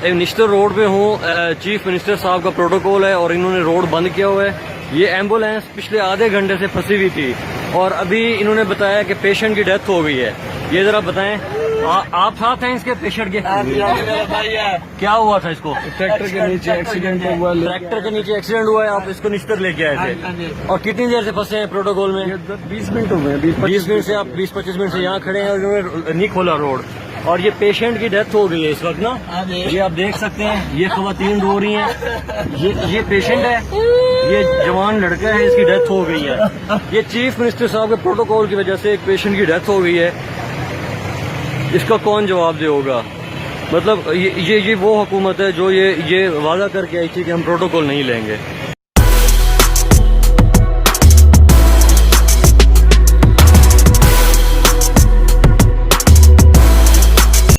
Nishtar road पे हूँ। Chief minister साहब का प्रोटोकॉल है और इन्होंने रोड बंद किया हुआ है। ये एम्बुलेंस पिछले आधे घंटे से फंसी हुई थी और अभी इन्होंने बताया कि पेशेंट की डेथ हो गई है। ये जरा बताएं, आप साथ हैं इसके पेशेंट के? क्या हुआ था इसको? ट्रैक्टर के नीचे एक्सीडेंट हुआ। ट्रैक्टर के नीचे एक्सीडेंट हुआ है, आप इसको निश्तर लेके आए थे। और कितनी देर से फंसे हैं प्रोटोकॉल में? 20 मिनट हो गए। 20 मिनट से आप 20-25 मिनट से यहाँ खड़े हैं और इन्होंने नहीं खोला रोड। और ये पेशेंट की डेथ हो गई है इस वक्त ना। ये आप देख सकते हैं, ये खवातीन रो रही हैं। ये पेशेंट है, ये जवान लड़का है, इसकी डेथ हो गई है। ये चीफ मिनिस्टर साहब के प्रोटोकॉल की वजह से एक पेशेंट की डेथ हो गई है। इसका कौन जवाब देगा? मतलब ये वो हुकूमत है जो ये वादा करके आई थी कि हम प्रोटोकॉल नहीं लेंगे।